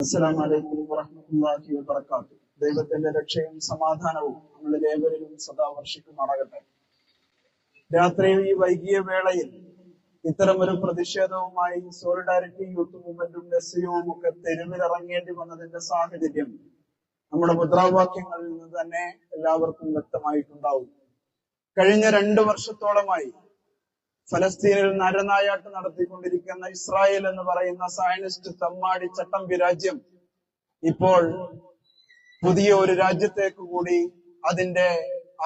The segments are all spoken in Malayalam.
അസ്സലാമു അലൈക്കും വറഹ്മത്തുള്ളാഹി വബറകാതുഹു. ദൈവത്തിന്റെ രക്ഷയും സമാധാനവും നമ്മളിൽ ഏവരിലും സദാ വർഷിക്കുമാറാകട്ടെ. രാത്രി ഈ വൈകിയ വേളയിൽ ഇത്തരമൊരു പ്രതിഷേധവുമായി സോളിഡാരിറ്റി യൂത്ത് മൂവ്മെന്റും എസ്യുവും ഒക്കെ തെരുവിലിറങ്ങേണ്ടി വന്നതിന്റെ സാഹചര്യം നമ്മുടെ മുദ്രാവാക്യങ്ങളിൽ നിന്ന് തന്നെ എല്ലാവർക്കും വ്യക്തമായിട്ടുണ്ടാവും. കഴിഞ്ഞ 2 വർഷത്തോളമായി ഫലസ്തീനിൽ നരനായാട്ട് നടത്തിക്കൊണ്ടിരിക്കുന്ന ഇസ്രായേൽ എന്ന് പറയുന്ന സയനിസ്റ്റ് തമ്മാടി ചട്ടമ്പി രാജ്യം ഇപ്പോൾ പുതിയ ഒരു രാജ്യത്തേക്ക് കൂടി അതിന്റെ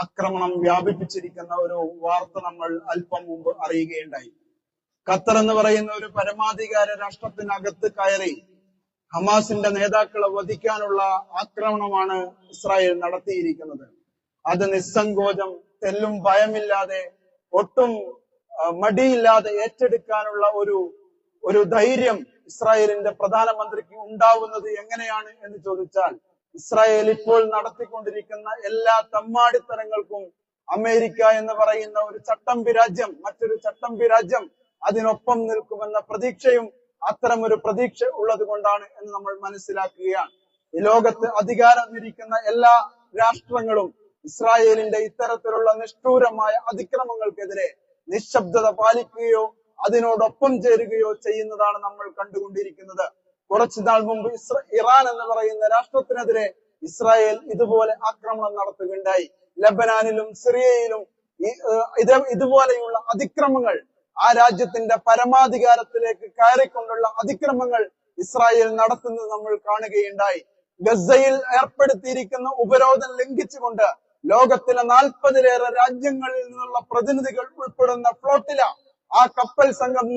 ആക്രമണം വ്യാപിപ്പിച്ചിരിക്കുന്ന ഒരു വാർത്ത നമ്മൾ അല്പം മുമ്പ് അറിയുകയുണ്ടായി. ഖത്തർ എന്ന് പറയുന്ന ഒരു പരമാധികാര രാഷ്ട്രത്തിനകത്ത് കയറി ഹമാസിന്റെ നേതാക്കളെ വധിക്കാനുള്ള ആക്രമണമാണ് ഇസ്രായേൽ നടത്തിയിരിക്കുന്നത്. അത് നിസ്സങ്കോചം, തെല്ലും ഭയമില്ലാതെ, ഒട്ടും മടിയില്ലാതെ ഏറ്റെടുക്കാനുള്ള ഒരു ധൈര്യം ഇസ്രായേലിന്റെ പ്രധാനമന്ത്രിക്ക് ഉണ്ടാവുന്നത് എങ്ങനെയാണ് എന്ന് ചോദിച്ചാൽ, ഇസ്രായേൽ ഇപ്പോൾ നടത്തിക്കൊണ്ടിരിക്കുന്ന എല്ലാ തമ്മാടിത്തരങ്ങൾക്കും അമേരിക്ക എന്ന് പറയുന്ന ഒരു ചട്ടമ്പി രാജ്യം, മറ്റൊരു ചട്ടമ്പി രാജ്യം അതിനൊപ്പം നിൽക്കുമെന്ന പ്രതീക്ഷയും അത്തരമൊരു പ്രതീക്ഷ ഉള്ളത് കൊണ്ടാണ് എന്ന് നമ്മൾ മനസ്സിലാക്കുകയാണ്. ഈ ലോകത്ത് അധികാരം ഇരിക്കുന്ന എല്ലാ രാഷ്ട്രങ്ങളും ഇസ്രായേലിന്റെ ഇത്തരത്തിലുള്ള നിഷ്ഠൂരമായ അതിക്രമങ്ങൾക്കെതിരെ നിശബ്ദത പാലിക്കുകയോ അതിനോടൊപ്പം ചേരുകയോ ചെയ്യുന്നതാണ് നമ്മൾ കണ്ടുകൊണ്ടിരിക്കുന്നത്. കുറച്ചു നാൾ മുമ്പ് ഇറാൻ എന്ന് പറയുന്ന രാഷ്ട്രത്തിനെതിരെ ഇസ്രായേൽ ഇതുപോലെ ആക്രമണം നടത്തുകയുണ്ടായി. ലബനാനിലും സിറിയയിലും ഇതുപോലെയുള്ള അതിക്രമങ്ങൾ, ആ രാജ്യത്തിന്റെ പരമാധികാരത്തിലേക്ക് കയറിക്കൊണ്ടുള്ള അതിക്രമങ്ങൾ ഇസ്രായേൽ നടത്തുന്നത് നമ്മൾ കാണുകയുണ്ടായി. ഗസയിൽ ഏർപ്പെടുത്തിയിരിക്കുന്ന ഉപരോധം ലംഘിച്ചുകൊണ്ട് ലോകത്തിലെ 40-ലേറെ രാജ്യങ്ങളിൽ നിന്നുള്ള പ്രതിനിധികൾ ഉൾപ്പെടുന്ന ഫ്ലോട്ടില, ആ കപ്പൽ സംഘം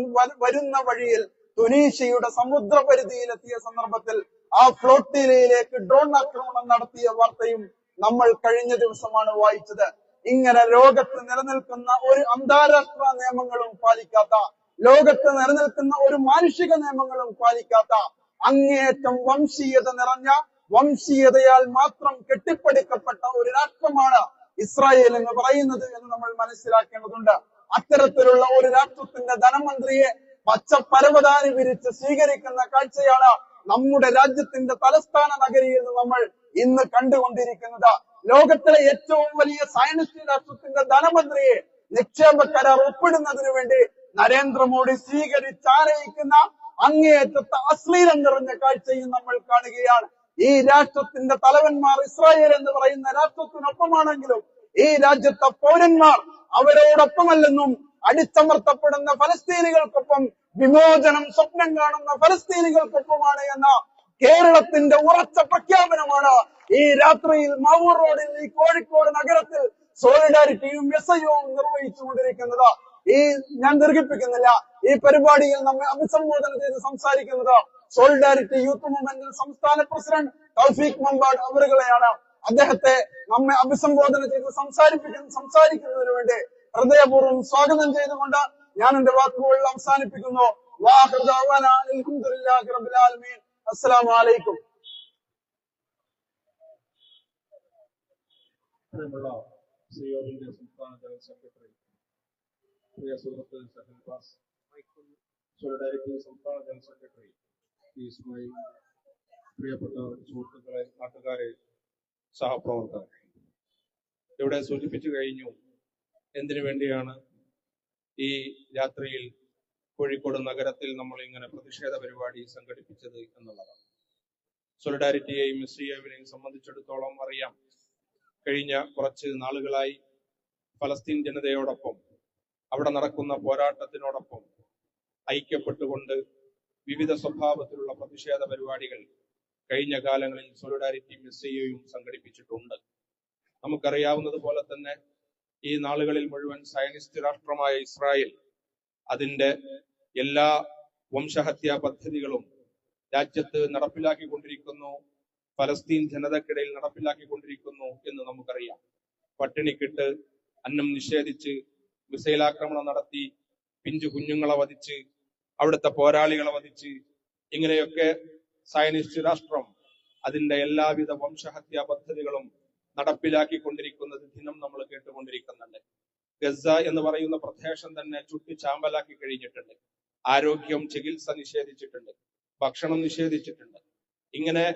വരുന്ന വഴിയിൽ തുനീഷ്യയുടെ സമുദ്രപരിധിയിലെത്തിയ സന്ദർഭത്തിൽ ആ ഫ്ലോട്ടിലയിലേക്ക് ഡ്രോൺ ആക്രമണം നടത്തിയ വാർത്തയും നമ്മൾ കഴിഞ്ഞ ദിവസമാണ് വായിച്ചത്. ഇങ്ങനെ ലോകത്ത് നിലനിൽക്കുന്ന ഒരു അന്താരാഷ്ട്ര നിയമങ്ങളും പാലിക്കാത്ത, ലോകത്ത് നിലനിൽക്കുന്ന ഒരു മാനുഷിക നിയമങ്ങളും പാലിക്കാത്ത, അങ്ങേയറ്റം വംശീയത നിറഞ്ഞ, വംശീയതയാൽ മാത്രം കെട്ടിപ്പടുക്കപ്പെട്ട ഒരു രാഷ്ട്രമാണ് ഇസ്രായേൽ എന്ന് പറയുന്നത് എന്ന് നമ്മൾ മനസ്സിലാക്കേണ്ടതുണ്ട്. അത്തരത്തിലുള്ള ഒരു രാഷ്ട്രത്തിന്റെ ധനമന്ത്രിയെ പച്ച പരവതാനി വിരിച്ച് സ്വീകരിക്കുന്ന കാഴ്ചയാണ് നമ്മുടെ രാജ്യത്തിന്റെ തലസ്ഥാന നഗരിയിൽ നിന്ന് നമ്മൾ ഇന്ന് കണ്ടുകൊണ്ടിരിക്കുന്നത്. ലോകത്തിലെ ഏറ്റവും വലിയ സയനിസ്റ്റ് രാഷ്ട്രത്തിന്റെ ധനമന്ത്രിയെ നിക്ഷേപ കരാർ ഒപ്പിടുന്നതിന് വേണ്ടി നരേന്ദ്രമോദി സ്വീകരിച്ചാനയിക്കുന്ന അങ്ങേയറ്റത്തെ അശ്ലീലം നിറഞ്ഞ കാഴ്ചയും നമ്മൾ കാണുകയാണ്. ഈ രാഷ്ട്രത്തിന്റെ തലവന്മാർ ഇസ്രായേൽ എന്ന് പറയുന്ന രാഷ്ട്രത്തിനൊപ്പമാണെങ്കിലും ഈ രാജ്യത്തെ പൗരന്മാർ അവരോടൊപ്പമല്ലെന്നും, അടിച്ചമർത്തപ്പെടുന്ന ഫലസ്തീനികൾക്കൊപ്പം, വിമോചനം സ്വപ്നം കാണുന്ന ഫലസ്തീനികൾക്കൊപ്പമാണ് എന്ന കേരളത്തിന്റെ ഉറച്ച പ്രഖ്യാപനമാണ് ഈ രാത്രിയിൽ മാവൂർ റോഡിൽ, ഈ കോഴിക്കോട് നഗരത്തിൽ സോളിഡാരിറ്റിയും എസ്ഐയും നിർവഹിച്ചുകൊണ്ടിരിക്കുന്നത്. ഞാൻ ദീർഘിപ്പിക്കുന്നില്ല. ഈ പരിപാടിയിൽ നമ്മെ അഭിസംബോധന ചെയ്ത് സംസാരിക്കുന്നത് സോളിഡാരിറ്റി യൂത്ത് മൂവ്മെന്റ് സംസ്ഥാന പ്രസിഡന്റ് തൗഫീഖ് മമ്പാട് അവറുകളെയാണ്. അദ്ദേഹത്തെ നമ്മെ അഭിസംബോധന ചെയ്ത് സംസാരിക്കുന്നതിന് വേണ്ടി ഹൃദയപൂർവ്വം സ്വാഗതം ചെയ്തുകൊണ്ട് ഞാൻ എന്റെ വാക്കുകൾ അവസാനിപ്പിക്കുന്നു. അസ്സലാമു അലൈക്കും. പ്രിയമുള്ള സിയോവിന്റെ സംസ്ഥാന ജനറൽ സെക്രട്ടറി, പ്രിയ സുഹൃത്ത് സഹൽ ബാസ്, സോളിഡാരിറ്റി സംസ്ഥാന ജനറൽ സെക്രട്ടറി ഇസ്മായിൽ, പ്രിയപ്പെട്ട സുഹൃത്തുക്കളെ, നാട്ടുകാരെ, സഹപ്രവർത്തകരെ, ഇവിടെ സൂചിപ്പിച്ചു കഴിഞ്ഞു എന്തിനു വേണ്ടിയാണ് ഈ രാത്രിയിൽ കോഴിക്കോട് നഗരത്തിൽ നമ്മൾ ഇങ്ങനെ പ്രതിഷേധ പരിപാടി സംഘടിപ്പിച്ചത് എന്നുള്ളതാണ്. സോളിഡാരിറ്റിയെയും എസ്ഡിഎവിനെയും സംബന്ധിച്ചിടത്തോളം അറിയാം, കഴിഞ്ഞ കുറച്ച് നാളുകളായി ഫലസ്തീൻ ജനതയോടൊപ്പം, അവിടെ നടക്കുന്ന പോരാട്ടത്തിനോടൊപ്പം ഐക്യപ്പെട്ടുകൊണ്ട് വിവിധ സ്വഭാവത്തിലുള്ള പ്രതിഷേധ പരിപാടികൾ കഴിഞ്ഞ കാലങ്ങളിൽ സോളിഡാരിറ്റിയും എസ്ഐയും സംഘടിപ്പിച്ചിട്ടുണ്ട്. നമുക്കറിയാവുന്നതുപോലെ തന്നെ ഈ നാളുകളിൽ മുഴുവൻ സയനിസ്റ്റ് രാഷ്ട്രമായ ഇസ്രായേൽ അതിന്റെ എല്ലാ വംശഹത്യാ പദ്ധതികളും രാജ്യത്ത് നടപ്പിലാക്കിക്കൊണ്ടിരിക്കുന്നു, ഫലസ്തീൻ ജനതക്കിടയിൽ നടപ്പിലാക്കിക്കൊണ്ടിരിക്കുന്നു എന്ന് നമുക്കറിയാം. പട്ടിണിക്കിട്ട്, അന്നം നിഷേധിച്ച്, മിസൈൽ ആക്രമണം നടത്തി, പിഞ്ചു കുഞ്ഞുങ്ങളെ വധിച്ച്, അവിടുത്തെ പോരാളികളെ വധിച്ച്, ഇങ്ങനെയൊക്കെ സയനിസ്റ്റ് രാഷ്ട്രം അതിന്റെ എല്ലാവിധ വംശഹത്യാ പദ്ധതികളും നടപ്പിലാക്കിക്കൊണ്ടിരിക്കുന്നത് ദിനം നമ്മൾ കേട്ടുകൊണ്ടിരിക്കുന്നുണ്ട്. ഗസ എന്ന് പറയുന്ന പ്രദേശം തന്നെ ചുട്ടുചാമ്പലാക്കി കഴിഞ്ഞിട്ടുണ്ട്. ആരോഗ്യം, ചികിത്സ നിഷേധിച്ചിട്ടുണ്ട്, ഭക്ഷണം നിഷേധിച്ചിട്ടുണ്ട്. ഇങ്ങനെ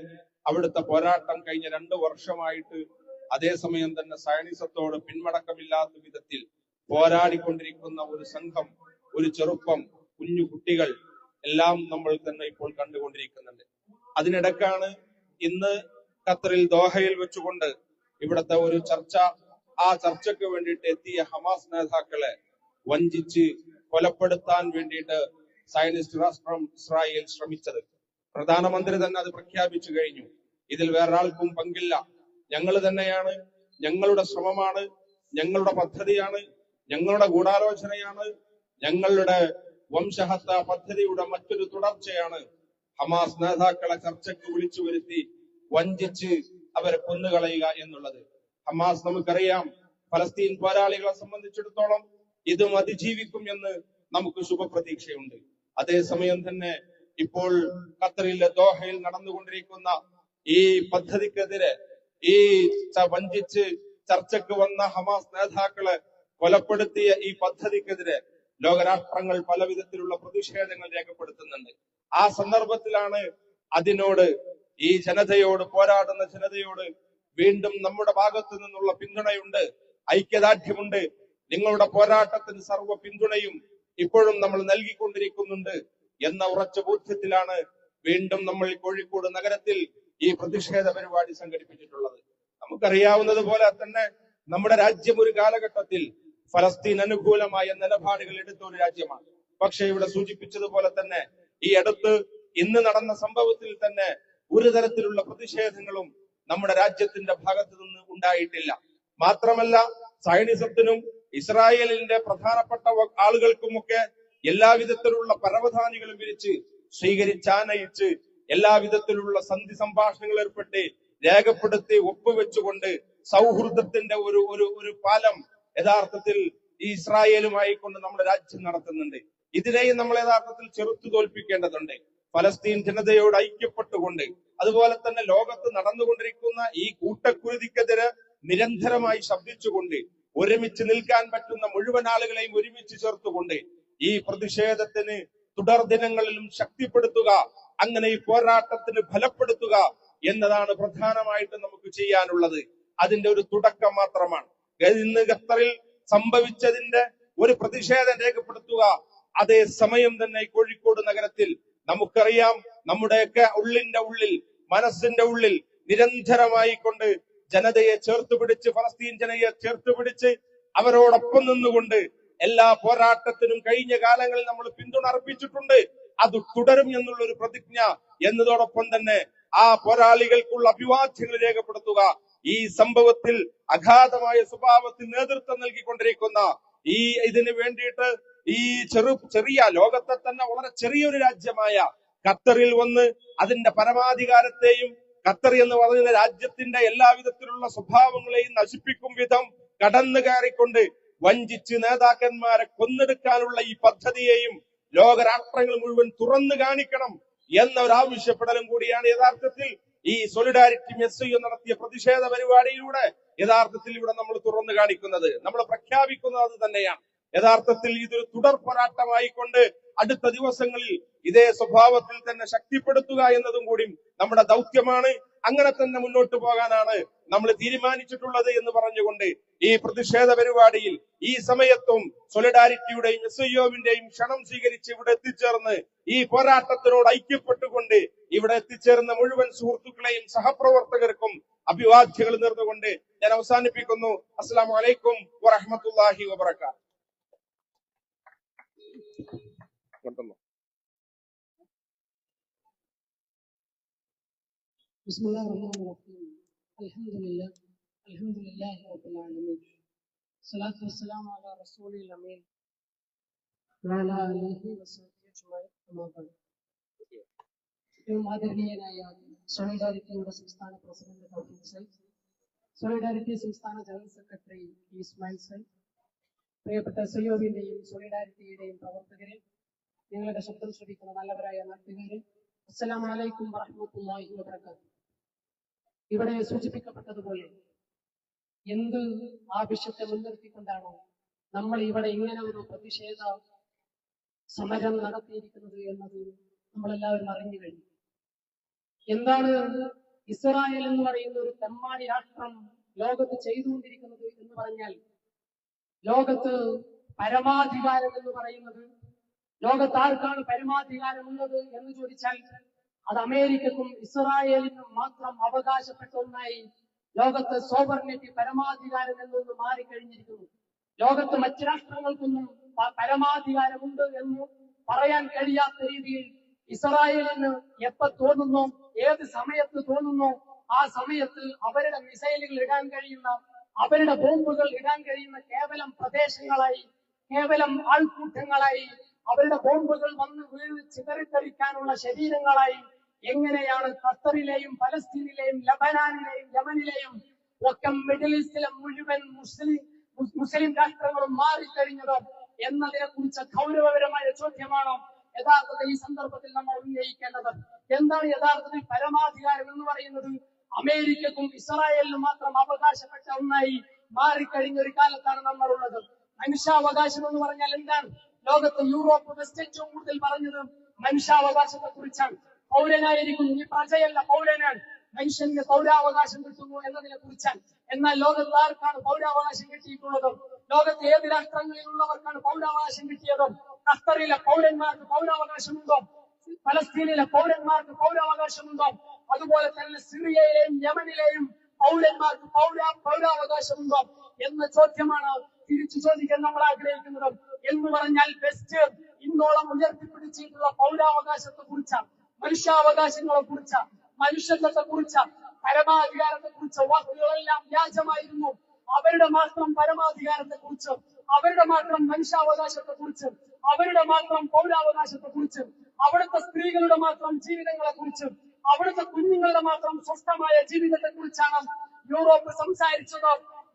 അവിടുത്തെ പോരാട്ടം കഴിഞ്ഞ 2 വർഷമായിട്ട് അതേസമയം തന്നെ സയനിസത്തോട് പിന്മടക്കമില്ലാത്ത വിധത്തിൽ പോരാടിക്കൊണ്ടിരിക്കുന്ന ഒരു സംഘം, ഒരു ചെറുപ്പം, കുഞ്ഞു കുട്ടികൾ എല്ലാം നമ്മൾ തന്നെ ഇപ്പോൾ കണ്ടുകൊണ്ടിരിക്കുന്നുണ്ട്. അതിനിടക്കാണ് ഇന്ന് ഖത്തറിൽ ദോഹയിൽ വെച്ചുകൊണ്ട് ഇവിടുത്തെ ഒരു ചർച്ച, ആ ചർച്ചയ്ക്ക് വേണ്ടിയിട്ട് എത്തിയ ഹമാസ് നേതാക്കളെ വഞ്ചിച്ച് കൊലപ്പെടുത്താൻ വേണ്ടിയിട്ട് സയനിസ്റ്റ് രാഷ്ട്രം ഇസ്രായേൽ ശ്രമിച്ചത്. പ്രധാനമന്ത്രി തന്നെ അത് പ്രഖ്യാപിച്ചു കഴിഞ്ഞു. ഇതിൽ വേറൊരാൾക്കും പങ്കില്ല, ഞങ്ങൾ തന്നെയാണ്, ഞങ്ങളുടെ ശ്രമമാണ്, ഞങ്ങളുടെ പദ്ധതിയാണ്, ഞങ്ങളുടെ ഗൂഢാലോചനയാണ്, ഞങ്ങളുടെ വംശഹത്യ പദ്ധതിയുടെ മറ്റൊരു തുടർച്ചയാണ് ഹമാസ് നേതാക്കളെ ചർച്ചയ്ക്ക് വിളിച്ചു വരുത്തി വഞ്ചിച്ച് അവരെ കൊന്നുകളയുക എന്നുള്ളത്. ഹമാസ് നമുക്കറിയാം, ഫലസ്തീൻ പോരാളികളെ സംബന്ധിച്ചിടത്തോളം ഇതും അതിജീവിക്കും എന്ന് നമുക്ക് ശുഭപ്രതീക്ഷയുണ്ട്. അതേസമയം തന്നെ ഇപ്പോൾ ഖത്തറിലെ ദോഹയിൽ നടന്നുകൊണ്ടിരിക്കുന്ന ഈ പദ്ധതിക്കെതിരെ, ഈ വഞ്ചിച്ച് ചർച്ചയ്ക്ക് വന്ന ഹമാസ് നേതാക്കളെ കൊലപ്പെടുത്തിയ ഈ പദ്ധതിക്കെതിരെ ലോകരാഷ്ട്രങ്ങൾ പല വിധത്തിലുള്ള പ്രതിഷേധങ്ങൾ രേഖപ്പെടുത്തുന്നുണ്ട്. ആ സന്ദർഭത്തിലാണ് അതിനോട്, ഈ ജനതയോട്, പോരാടുന്ന ജനതയോട് വീണ്ടും നമ്മുടെ ഭാഗത്തു നിന്നുള്ള പിന്തുണയുണ്ട്, ഐക്യദാർഢ്യമുണ്ട്, നിങ്ങളുടെ പോരാട്ടത്തിന് സർവ്വ പിന്തുണയും ഇപ്പോഴും നമ്മൾ നൽകിക്കൊണ്ടിരിക്കുന്നുണ്ട് എന്ന ഉറച്ച ബോധ്യത്തിലാണ് വീണ്ടും നമ്മൾ കോഴിക്കോട് നഗരത്തിൽ ഈ പ്രതിഷേധ പരിപാടി സംഘടിപ്പിച്ചിട്ടുള്ളത്. നമുക്കറിയാവുന്നത് പോലെ തന്നെ നമ്മുടെ രാജ്യം ഒരു കാലഘട്ടത്തിൽ ഫലസ്തീൻ അനുകൂലമായ നിലപാടുകൾ എടുത്ത ഒരു രാജ്യമാണ്. പക്ഷെ ഇവിടെ സൂചിപ്പിച്ചതുപോലെ തന്നെ ഈ അടുത്ത് ഇന്ന് നടന്ന സംഭവത്തിൽ തന്നെ ഒരു തരത്തിലുള്ള പ്രതിഷേധങ്ങളും നമ്മുടെ രാജ്യത്തിന്റെ ഭാഗത്തു നിന്ന് ഉണ്ടായിട്ടില്ല. മാത്രമല്ല, സയനിസത്തിനും ഇസ്രായേലിന്റെ പ്രധാനപ്പെട്ട ആളുകൾക്കുമൊക്കെ എല്ലാവിധത്തിലുള്ള പരവധാനികളും വിരിച്ച് സ്വീകരിച്ചാനയിച്ച് എല്ലാവിധത്തിലുള്ള സന്ധി സംഭാഷണങ്ങൾ ഏർപ്പെട്ട് രേഖപ്പെടുത്തി ഒപ്പുവെച്ചുകൊണ്ട് സൗഹൃദത്തിന്റെ ഒരു പാലം യഥാർത്ഥത്തിൽ ഈ ഇസ്രായേലുമായി കൊണ്ട് നമ്മുടെ രാജ്യം നടത്തുന്നുണ്ട്. ഇതിനെയും നമ്മൾ യഥാർത്ഥത്തിൽ ചെറുത്തു തോൽപ്പിക്കേണ്ടതുണ്ട്. ഫലസ്തീൻ ജനതയോട് ഐക്യപ്പെട്ടുകൊണ്ട്, അതുപോലെ തന്നെ ലോകത്ത് നടന്നുകൊണ്ടിരിക്കുന്ന ഈ കൂട്ടക്കുരുതിക്കെതിരെ നിരന്തരമായി ശബ്ദിച്ചുകൊണ്ട്, ഒരുമിച്ച് നിൽക്കാൻ പറ്റുന്ന മുഴുവൻ ആളുകളെയും ഒരുമിച്ച് ചേർത്തുകൊണ്ട് ഈ പ്രതിഷേധത്തിന് തുടർ ദിനങ്ങളിലും ശക്തിപ്പെടുത്തുക, അങ്ങനെ ഈ പോരാട്ടത്തിന് ഫലപ്പെടുത്തുക എന്നതാണ് പ്രധാനമായിട്ട് നമുക്ക് ചെയ്യാനുള്ളത്. അതിന്റെ ഒരു തുടക്കം മാത്രമാണ്. ഇന്ന് ഖത്തറിൽ സംഭവിച്ചതിന്റെ ഒരു പ്രതിഷേധം രേഖപ്പെടുത്തുക. അതേ സമയം തന്നെ കോഴിക്കോട് നഗരത്തിൽ നമുക്കറിയാം, നമ്മുടെയൊക്കെ ഉള്ളിന്റെ ഉള്ളിൽ, മനസ്സിന്റെ ഉള്ളിൽ നിരന്തരമായി കൊണ്ട് ജനതയെ ചേർത്ത് പിടിച്ച്, ഫലസ്തീൻ ജനതയെ ചേർത്ത് പിടിച്ച് അവരോടൊപ്പം നിന്നുകൊണ്ട് എല്ലാ പോരാട്ടത്തിനും കഴിഞ്ഞ കാലങ്ങളിൽ നമ്മൾ പിന്തുണ അർപ്പിച്ചിട്ടുണ്ട്. അത് തുടരും എന്നുള്ള ഒരു പ്രതിജ്ഞ എന്നതോടൊപ്പം തന്നെ ആ പോരാളികൾക്കുള്ള അഭിവാദ്യങ്ങൾ രേഖപ്പെടുത്തുക. ഈ സംഭവത്തിൽ അഗാധമായ സ്വഭാവത്തിൽ നേതൃത്വം നൽകിക്കൊണ്ടിരിക്കുന്ന ഇതിന് വേണ്ടിയിട്ട് ഈ ചെറിയ ലോകത്തെ തന്നെ വളരെ ചെറിയൊരു രാജ്യമായ ഖത്തറിൽ വന്ന് അതിന്റെ പരമാധികാരത്തെയും ഖത്തർ എന്ന് പറയുന്ന രാജ്യത്തിന്റെ എല്ലാവിധത്തിലുള്ള സ്വഭാവങ്ങളെയും നശിപ്പിക്കും വിധം കടന്നു കയറിക്കൊണ്ട് വഞ്ചിച്ച് നേതാക്കന്മാരെ കൊന്നെടുക്കാനുള്ള ഈ പദ്ധതിയെയും ലോകരാഷ്ട്രങ്ങൾ മുഴുവൻ തുറന്നു കാണിക്കണം എന്ന ഒരു ആവശ്യപ്പെടലും കൂടിയാണ് യഥാർത്ഥത്തിൽ ഈ സോളിഡാരിറ്റി മെസ്സേജ് നടത്തിയ പ്രതിഷേധ പരിപാടിയിലൂടെ യഥാർത്ഥത്തിൽ ഇവിടെ നമ്മൾ തുറന്നു കാണിക്കുന്നത്, നമ്മൾ പ്രഖ്യാപിക്കുന്നത് അത് തന്നെയാണ്. യഥാർത്ഥത്തിൽ ഇതൊരു തുടർ പോരാട്ടമായിക്കൊണ്ട് അടുത്ത ദിവസങ്ങളിൽ ഇതേ സ്വഭാവത്തിൽ തന്നെ ശക്തിപ്പെടുത്തുക എന്നതും കൂടി നമ്മുടെ ദൗത്യമാണ്. അങ്ങനെ തന്നെ മുന്നോട്ട് പോകാനാണ് നമ്മൾ തീരുമാനിച്ചിട്ടുള്ളത് എന്ന് പറഞ്ഞുകൊണ്ട് ഈ പ്രതിഷേധ പരിപാടിയിൽ ഈ സമയത്തും സോളിഡാരിറ്റിയുടെയും എസ്ഐഒവിന്റെയും ക്ഷണം സ്വീകരിച്ച് ഇവിടെ എത്തിച്ചേർന്ന് ഈ പോരാട്ടത്തിനോട് ഐക്യപ്പെട്ടുകൊണ്ട് ഇവിടെ എത്തിച്ചേർന്ന മുഴുവൻ സുഹൃത്തുക്കളെയും സഹപ്രവർത്തകർക്കും അഭിവാദ്യങ്ങൾ നേർന്നുകൊണ്ട് ഞാൻ അവസാനിപ്പിക്കുന്നു. അസ്സലാമു അലൈക്കും വറഹ്മത്തുള്ളാഹി വബറകാതുഹു. بسم الله الرحمن الرحيم الحمد لله رب العالمين الصلاة والسلام على رسول الأمين وعلى آله وصحبه أجمعين أما بعد. ആദരണീയനായ സോളിഡാരിറ്റിയുടെ സംസ്ഥാന പ്രസിഡന്റ് തൗഫീഖ് സൈദ്, സോളിഡാരിറ്റി സംസ്ഥാന ജനറൽ സെക്രട്ടറി ഇസ്മായിൽ സൈദ്, പ്രിയപ്പെട്ട സയ്യോബിന്റെയും സോളിഡാരിറ്റിയുടെയും പ്രവർത്തകരെ, നിങ്ങളുടെ ശബ്ദം ശ്രവിക്കുന്ന നല്ലവരായ നാട്ടുകാരെ, അസ്സലാമു അലൈക്കും വറഹ്മത്തുള്ളാഹി വബറകാതുഹു. ഇവിടെ സൂചിപ്പിക്കപ്പെട്ടതുപോലെ എന്ത് ആവശ്യത്തെ മുൻനിർത്തിക്കൊണ്ടാണോ നമ്മൾ ഇവിടെ ഇങ്ങനെ ഒരു പ്രതിഷേധ സമരം നടത്തിയിരിക്കുന്നത് എന്നത് നമ്മളെല്ലാവരും അറിഞ്ഞു കഴിഞ്ഞു. എന്താണ് ഇസ്രായേൽ എന്ന് പറയുന്ന ഒരു തെമ്മാടി രാഷ്ട്രം ലോകത്ത് ചെയ്തുകൊണ്ടിരിക്കുന്നത് എന്ന് പറഞ്ഞാൽ, ലോകത്ത് പരമാധികാരം എന്ന് പറയുന്നത്, ലോകത്ത് ആർക്കാണ് പരമാധികാരമുള്ളത് എന്ന് ചോദിച്ചാൽ അത് അമേരിക്കക്കും ഇസ്രായേലിനും മാത്രം അവകാശപ്പെട്ട ഒന്നായി ലോകത്ത് സോവർണിറ്റി, പരമാധികാരം എന്നൊന്ന് മാറിക്കഴിഞ്ഞിരിക്കുന്നു. ലോകത്ത് മറ്റു രാഷ്ട്രങ്ങൾക്കൊന്നും പരമാധികാരമുണ്ട് എന്ന് പറയാൻ കഴിയാത്ത രീതിയിൽ ഇസ്രായേലിന് എപ്പോ തോന്നുന്നോ, ഏത് സമയത്ത് തോന്നുന്നോ ആ സമയത്ത് അവരുടെ മിസൈലുകൾ ഇടാൻ കഴിയുന്ന, അവരുടെ ബോംബുകൾ ഇടാൻ കഴിയുന്ന കേവലം പ്രദേശങ്ങളായി, കേവലം ആൾക്കൂട്ടങ്ങളായി, അവരുടെ ബോംബുകൾ വന്ന് വീണ് ചിതറിത്തെറിക്കാനുള്ള ശരീരങ്ങളായി എങ്ങനെയാണ് ഖത്തറിലെയും പലസ്തീനിലെയും ലബനാനിലെയും യമനിലെയും ഒക്കെ മിഡിൽ ഈസ്റ്റിലെ മുഴുവൻ മുസ്ലിം രാഷ്ട്രങ്ങളും മാറിക്കഴിഞ്ഞത് എന്നതിനെ കുറിച്ച് ഗൗരവപരമായ ചോദ്യമാണ് യഥാർത്ഥത്തിൽ ഈ സന്ദർഭത്തിൽ നമ്മൾ ഉന്നയിക്കേണ്ടത്. എന്താണ് യഥാർത്ഥത്തിൽ പരമാധികാരം എന്ന് പറയുന്നത്? അമേരിക്കക്കും ഇസ്രായേലിനും മാത്രം അവകാശപ്പെട്ട ഒന്നായി മാറിക്കഴിഞ്ഞ ഒരു കാലത്താണ് നമ്മളുള്ളത്. മനുഷ്യാവകാശം എന്ന് പറഞ്ഞാൽ എന്താണ്? ലോകത്ത് യൂറോപ്പ് വെസ്റ്റ് ഏറ്റവും കൂടുതൽ പറഞ്ഞത് മനുഷ്യാവകാശത്തെ കുറിച്ചാണ്. പൗരനായിരിക്കുന്നു, ഈ പ്രജയല്ല, പൗരനാണ്, മനുഷ്യന് പൗരാവകാശം കിട്ടുന്നു എന്നതിനെ കുറിച്ചാണ്. എന്നാൽ ലോകത്ത് ആർക്കാണ് പൗരാവകാശം കിട്ടിയിട്ടുള്ളത്? ലോകത്ത് ഏത് രാഷ്ട്രങ്ങളിലുള്ളവർക്കാണ് പൗരാവകാശം കിട്ടിയത്? ഖത്തറിലെ പൗരന്മാർക്ക് പൗരാവകാശമുണ്ടോ? പലസ്തീനിലെ പൗരന്മാർക്ക് പൗരാവകാശമുണ്ടോ? അതുപോലെ തന്നെ സിറിയയിലെയും യമനിലെയും പൗരന്മാർക്ക് പൗരാവകാശമുണ്ടോ എന്ന ചോദ്യമാണ് തിരിച്ചു ചോദിക്കാൻ നമ്മൾ ആഗ്രഹിക്കുന്നത്. എന്ന് പറഞ്ഞാൽ വെസ്റ്റ് ഇന്നോളം ഉയർത്തിപ്പിടിച്ചിട്ടുള്ള പൗരാവകാശത്തെ കുറിച്ചാണ്, മനുഷ്യാവകാശങ്ങളെ കുറിച്ചാണ്, മനുഷ്യത്വത്തെ കുറിച്ചാണ്, പരമാധികാരത്തെ കുറിച്ച് വാക്കുകളെല്ലാം വ്യാജമായിരുന്നു. അവരുടെ മാത്രം പരമാധികാരത്തെ കുറിച്ച്, അവരുടെ മാത്രം മനുഷ്യാവകാശത്തെ കുറിച്ച്, അവരുടെ മാത്രം പൗരാവകാശത്തെ കുറിച്ച്, അവിടുത്തെ സ്ത്രീകളുടെ മാത്രം ജീവിതങ്ങളെ കുറിച്ച്, അവിടുത്തെ കുഞ്ഞുങ്ങളുടെ മാത്രം സ്വസ്ഥമായ ജീവിതത്തെ കുറിച്ചാണ് യൂറോപ്പ് സംസാരിച്ചത്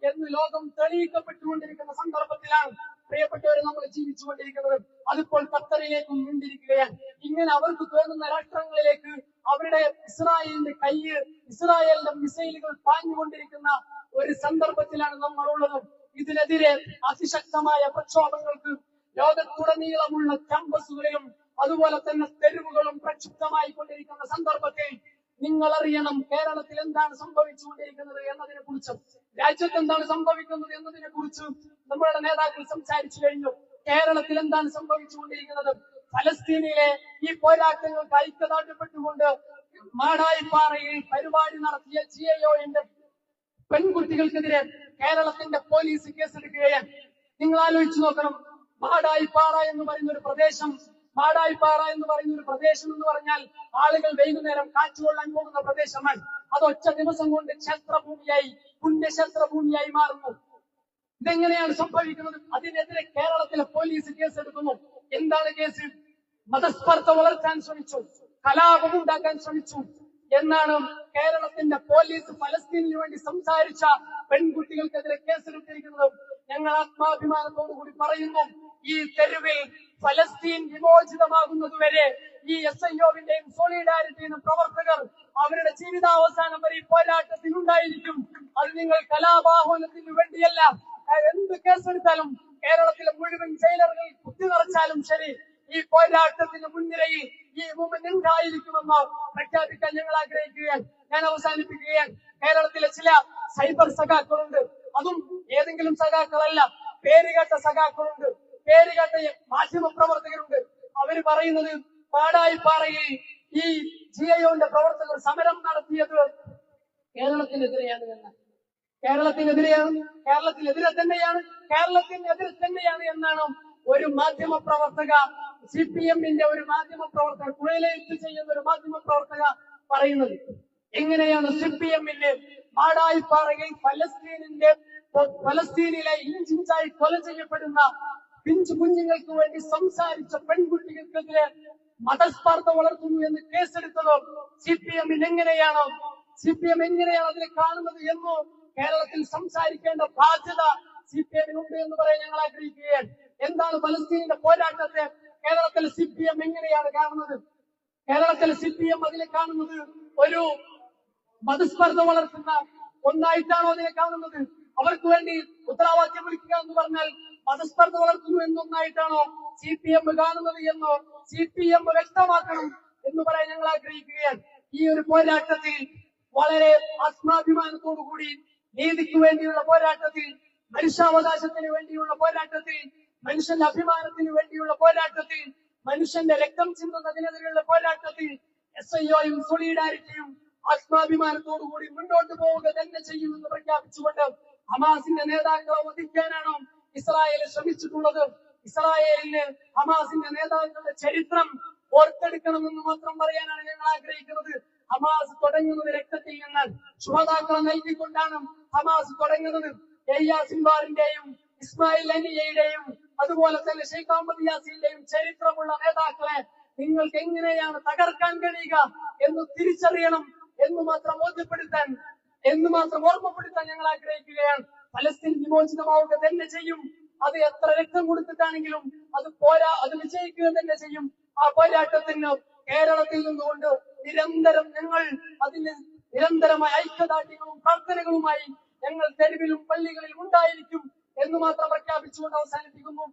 എന്ന് ലോകം തെളിയിക്കപ്പെട്ടുകൊണ്ടിരിക്കുന്ന സന്ദർഭത്തിലാണ് പ്രിയപ്പെട്ടവരെ നമ്മൾ ജീവിച്ചുകൊണ്ടിരിക്കുന്നത്. അതിപ്പോൾ ഖത്തറിലേക്കും നീണ്ടിരിക്കുകയാണ്. ഇങ്ങനെ അവർക്ക് തോന്നുന്ന രാഷ്ട്രങ്ങളിലേക്ക് അവരുടെ ഇസ്രായേലിന്റെ കയ്യ്, ഇസ്രായേലിന്റെ മിസൈലുകൾ പാഞ്ഞുകൊണ്ടിരിക്കുന്ന ഒരു സന്ദർഭത്തിലാണ് നമ്മളുള്ളത്. ഇതിനെതിരെ അതിശക്തമായ പ്രക്ഷോഭങ്ങൾക്ക് ലോകത്തുടനീളമുള്ള ക്യാമ്പസുകളിലും അതുപോലെ തന്നെ തെരുവുകളും പ്രക്ഷുബ്ധമായി കൊണ്ടിരിക്കുന്ന സന്ദർഭത്തിൽ നിങ്ങൾ അറിയണം കേരളത്തിൽ എന്താണ് സംഭവിച്ചുകൊണ്ടിരിക്കുന്നത് എന്നതിനെ കുറിച്ചും, രാജ്യത്ത് എന്താണ് സംഭവിക്കുന്നത് എന്നതിനെ കുറിച്ചും നമ്മളുടെ നേതാക്കൾ സംസാരിച്ചു കഴിഞ്ഞു. കേരളത്തിൽ എന്താണ് സംഭവിച്ചുകൊണ്ടിരിക്കുന്നത്? ഫലസ്തീനിലെ ഈ പോരാട്ടങ്ങൾക്ക് ഐക്യദാർഢ്യപ്പെട്ടുകൊണ്ട് മാടായിപ്പാറയിൽ പരിപാടി നടത്തിയ GIOന്റെ പെൺകുട്ടികൾക്കെതിരെ കേരളത്തിന്റെ പോലീസ് കേസെടുക്കുകയാണ്. നിങ്ങൾ ആലോചിച്ചു നോക്കണം. മാടായിപ്പാറ എന്ന് പറയുന്ന ഒരു പ്രദേശം, മാടായിപ്പാറ എന്ന് പറയുന്ന ഒരു പ്രദേശം എന്ന് പറഞ്ഞാൽ ആളുകൾ വൈകുന്നേരം കാറ്റുകൊള്ളാൻ പോകുന്ന പ്രദേശമാണ്. അത് ഒറ്റ ദിവസം കൊണ്ട് ക്ഷേത്രഭൂമിയായി, പുണ്യക്ഷേത്രഭൂമിയായി മാറുന്നു. ഇതെങ്ങനെയാണ് സംഭവിക്കുന്നത്? അതിനെതിരെ കേരളത്തിലെ പോലീസ് കേസെടുക്കുന്നു. എന്താണ് കേസ്? മതസ്പർദ്ധ വളർത്താൻ ശ്രമിച്ചു, കലാപമുണ്ടാക്കാൻ ശ്രമിച്ചു എന്നാണ് കേരളത്തിന്റെ പോലീസ് ഫലസ്തീനിന് വേണ്ടി സംസാരിച്ച പെൺകുട്ടികൾക്കെതിരെ കേസെടുത്തിരിക്കുന്നത്. ഞങ്ങൾ ആത്മാഭിമാനത്തോടു കൂടി പറയുന്നു, ഈ തെരുവിൽ ഫലസ്തീൻ വിമോചിതമാകുന്നതുവരെ ഈ SIO-വിന്റെയും സോളിഡാരിറ്റിയും പ്രവർത്തകർ അവരുടെ ജീവിതാവസാനം വരെ ഈ പോരാട്ടത്തിൽ ഉണ്ടായിരിക്കും. അത് നിങ്ങൾ കലാപാഹ്വാനത്തിന് വേണ്ടിയല്ല. എന്ത് കേസെടുത്താലും, കേരളത്തിലെ മുഴുവൻ ജയിലറുകൾ കുത്തി നിറച്ചാലും ശരി, ഈ പോരാട്ടത്തിന് മുൻനിരയിൽ ഈ മൂവ്മെന്റ് ഉണ്ടായിരിക്കുമെന്ന് പ്രഖ്യാപിക്കാൻ ഞങ്ങൾ ആഗ്രഹിക്കുകയാണ്. ഞാൻ അവസാനിപ്പിക്കുകയാണ്. കേരളത്തിലെ ചില സൈബർ സഖാക്കളുണ്ട്. അതും ഏതെങ്കിലും സഖാക്കളല്ല, പേരുകേട്ട സഖാക്കളുണ്ട്, പേരുകേട്ട മാധ്യമ പ്രവർത്തകരുണ്ട്. അവര് പറയുന്നത് മാടായിപ്പാറയിൽ ഈ GIOന്റെ പ്രവർത്തകർ സമരം നടത്തിയത് കേരളത്തിനെതിരെയാണ് എന്ന്. കേരളത്തിനെതിരെയാണ്, കേരളത്തിനെതിരെ തന്നെയാണ് എന്നാണ് ഒരു മാധ്യമ പ്രവർത്തക, CPM-ന്റെ ഒരു മാധ്യമ പ്രവർത്തക, കുഴലെഴുത്ത് ചെയ്യുന്ന ഒരു മാധ്യമ പ്രവർത്തക പറയുന്നത്. എങ്ങനെയാണ് CPM-ന്റെ മാടായിപ്പാറയിൽ ഫലസ്തീനിലെ ഇഞ്ചിഞ്ചായി കൊല ചെയ്യപ്പെടുന്ന പിഞ്ചു കുഞ്ഞുങ്ങൾക്ക് വേണ്ടി സംസാരിച്ച പെൺകുട്ടികൾക്കെതിരെ മതസ്പർദ്ധ വളർത്തുന്നു എന്ന് കേസെടുത്തത് CPM എങ്ങനെയാണ് അതിനെ കാണുന്നത് എന്ന് കേരളത്തിൽ സംസാരിക്കേണ്ട ബാധ്യത CPM-നുണ്ട് എന്ന് പറയാൻ ഞങ്ങൾ ആഗ്രഹിക്കുകയാണ്. എന്താണ് ഫലസ്തീനിന്റെ പോരാട്ടത്തെ കേരളത്തിലെ CPM എങ്ങനെയാണ് കാണുന്നത്? കേരളത്തിലെ CPM അതിനെ കാണുന്നത് ഒരു മതസ്പർദ്ധ വളർത്തുന്ന ഒന്നായിട്ടാണോ അതിനെ കാണുന്നത്? അവർക്ക് വേണ്ടി മുദ്രാവാക്യം വിളിക്കുക എന്ന് പറഞ്ഞാൽ മതസ്പർദ്ധ വളർത്തുന്നു എന്നൊന്നായിട്ടാണോ CPM കാണുന്നത് എന്ന് CPM വ്യക്തമാക്കണം എന്ന് പറയാൻ ഞങ്ങൾ ആഗ്രഹിക്കുകയാണ്. ഈ ഒരു പോരാട്ടത്തിൽ വളരെ ആത്മാഭിമാനത്തോടുകൂടി നീതിക്ക് വേണ്ടിയുള്ള പോരാട്ടത്തിൽ, മനുഷ്യാവകാശത്തിന് വേണ്ടിയുള്ള പോരാട്ടത്തിൽ, മനുഷ്യന്റെ അഭിമാനത്തിന് വേണ്ടിയുള്ള പോരാട്ടത്തിൽ, മനുഷ്യന്റെ രക്തം ചിന്തുന്നതിനെതിരെയുള്ള പോരാട്ടത്തിൽ SIOയും സോളിഡാരിറ്റിയും ആത്മാഭിമാനത്തോടുകൂടി മുന്നോട്ട് പോവുക തന്നെ ചെയ്യുമെന്ന് പ്രഖ്യാപിച്ചുകൊണ്ട് ഹമാസിന്റെ നേതാക്കളെ വധിക്കാനാണോ ഇസ്രായേൽ ശ്രമിച്ചിട്ടുള്ളത്? ഇസ്രായേലിന് ഹമാസിന്റെ നേതാക്കളുടെ ചരിത്രം ഓർത്തെടുക്കണമെന്ന് മാത്രം പറയാനാണ് ഞങ്ങൾ ആഗ്രഹിക്കുന്നത്. ഹമാസ് തുടങ്ങുന്നത് രക്തത്തിൽ നിന്ന് ശുഹദാക്കളെ നൽകിക്കൊണ്ടാണ് ഹമാസ് തുടങ്ങുന്നത്. യഹ്യാ സിൻവാറിന്റെയും ഇസ്മായിൽ അനിയയുടെയും അതുപോലെ തന്നെ ഷെയ്ഖ് അഹമ്മദ് യാസീന്റെയും ചരിത്രമുള്ള നേതാക്കളെ നിങ്ങൾക്ക് എങ്ങനെയാണ് തകർക്കാൻ കഴിയുക എന്ന് തിരിച്ചറിയണം എന്ന് മാത്രം ബോധ്യപ്പെടുത്താൻ, എന്ന് മാത്രം ഓർമ്മപ്പെടുത്താൻ ഞങ്ങൾ ആഗ്രഹിക്കുകയാണ്. ഫലസ്തീൻ വിമോചിതമാവുക തന്നെ ചെയ്യും. അത് എത്ര രക്തം കൊടുത്തിട്ടാണെങ്കിലും അത് പോരാ, അത് വിജയിക്കുക തന്നെ ചെയ്യും. ആ പോരാട്ടത്തിന് കേരളത്തിൽ നിന്നുകൊണ്ട് നിരന്തരം ഞങ്ങൾ അതിന് നിരന്തരമായ ഐക്യദാർഢ്യങ്ങളും പ്രാർത്ഥനകളുമായി ഞങ്ങൾ തെരുവിലും പള്ളികളിലും ഉണ്ടായിരിക്കും എന്ന് മാത്രം പ്രഖ്യാപിച്ചുകൊണ്ട് അവസാനിപ്പിക്കുന്നു.